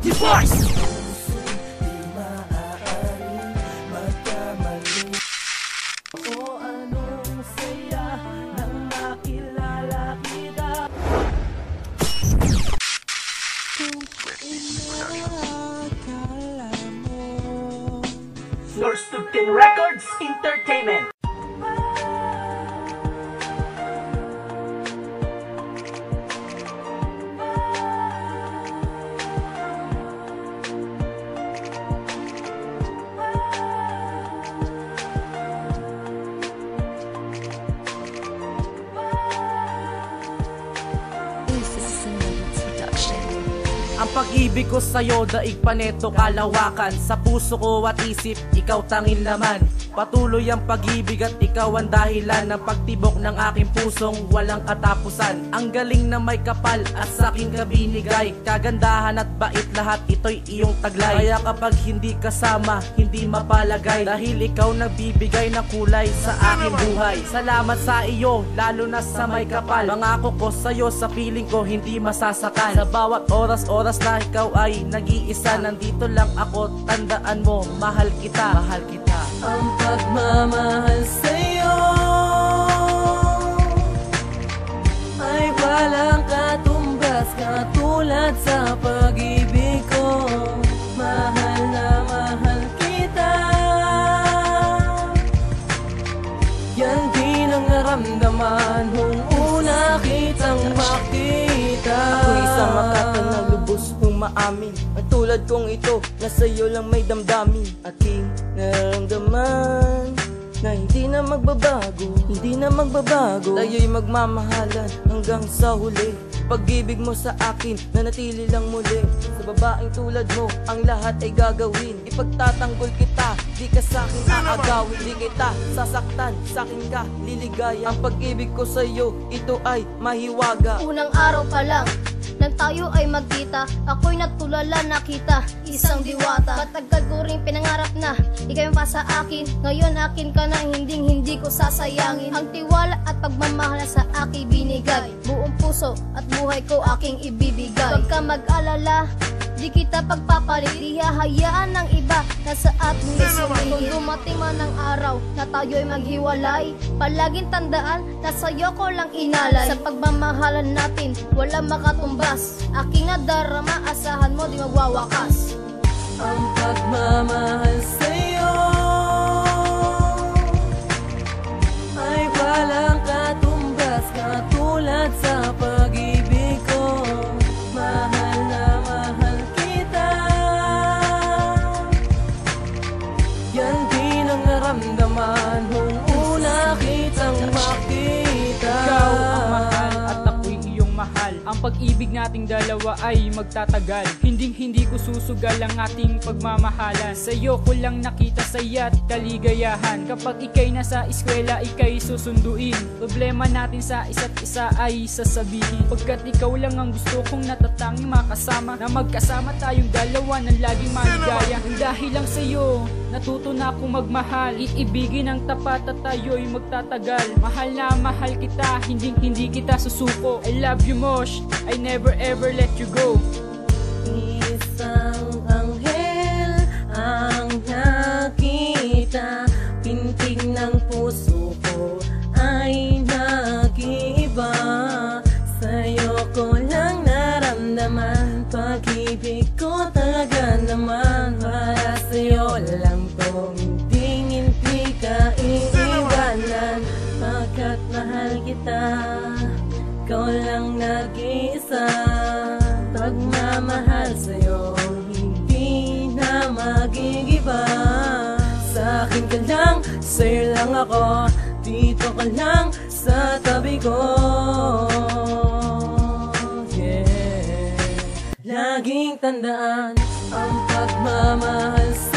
Device! O anong saya nang makilala kita. North Stockton Records Entertainment. Ang pag-ibig ko sa'yo, daig pa neto kalawakan. Sa puso ko at isip, ikaw tanging laman. Patuloy ang pag-ibig at ikaw ang dahilan ng pagtibok ng aking pusong walang katapusan. Ang galing na may kapal at sa'king kabinigay, kagandahan at bait lahat ito'y iyong taglay. Kaya kapag hindi kasama, hindi mapalagay, dahil ikaw nagbibigay ng kulay sa aking buhay. Salamat sa iyo, lalo na sa may kapal. Mangako ko sa'yo, sa piling ko hindi masasakan. Sa bawat oras na ikaw ay nag-iisa, nandito lang ako, tandaan mo, mahal kita, mahal kita. Ang pagmamahal sa'yo ay walang katumbas, katulad sa pag-ibig ko. Mahal na mahal kita, yan din ang naramdaman nung una kitang makita. Ako'y isang makatang na lubos kong maamin, ang tulad kong ito, na sa'yo lang may damdamin. Aking nararamdaman na hindi na magbabago, hindi na magbabago. Tayo'y magmamahalan hanggang sa huli. Pag-ibig mo sa akin, nanatili lang muli. Sa babaeng tulad mo, ang lahat ay gagawin. Ipagtatanggol kita, di ka sa'kin aagawin. Di kita sasaktan, sa'kin ka liligaya. Ang pag-ibig ko sa'yo, ito ay mahiwaga. Unang araw pa lang nang tayo ay magkita, ako'y natulala na kita, isang diwata. Matagal ko rin pinangarap na ikaw yung pa sa akin. Ngayon akin ka na, hindi ko sasayangin. Ang tiwala at pagmamahal sa aking binigay, buong puso at buhay ko aking ibibigay. Huwag ka mag-alala, di kita pagpapalit, di hahayaan ng iba na sa ating isingin. Kung dumating man ang araw na tayo'y maghiwalay, palaging tandaan na sa'yo ko lang inalay. Sa pagmamahalan natin, wala makatumbas. Aking nadarama, asahan mo di magwawakas. Ang pagmamahal sa'yo ay walang katumbas, katulad sa pag-ibig ko. Mahal na mahal kita, yan din ang naramdaman nung una kitang makita. Ikaw ang mahal at ako'y iyong mahal. Ang pag-ibig nating dalawa ay magtatagal. Hindi ko susugal ang ating pagmamahalan. Sa'yo ko lang nakita saya't kaligayahan. Kapag ika'y nasa eskwela, ika'y susunduin. Problema natin sa isa't isa ay sasabihin. Pagkat ikaw lang ang gusto kong natatanging makasama, na magkasama tayong dalawa ng laging maligaya. Dahil lang sa'yo, natuto na akong magmahal. Iibigin ang tapat at tayo'y magtatagal. Mahal na mahal kita, hindi kita susuko. I love you Mosh, I never ever let you go. Isang anghel ang nakita, pintig ng puso ko ay nag-iiba. Sa'yo ko lang naramdaman, pag-ibig ko talaga naman. Para sa'yo lang to, hindi ka iiwanan. Pagkat mahal kita, ikaw lang nag-iisa. Pagmamahal sa'yo, hindi na magigiba. Sa akin ka lang, sa'yo lang ako, dito ka lang sa tabi ko. Yeah. Laging tandaan ang pagmamahal sa'yo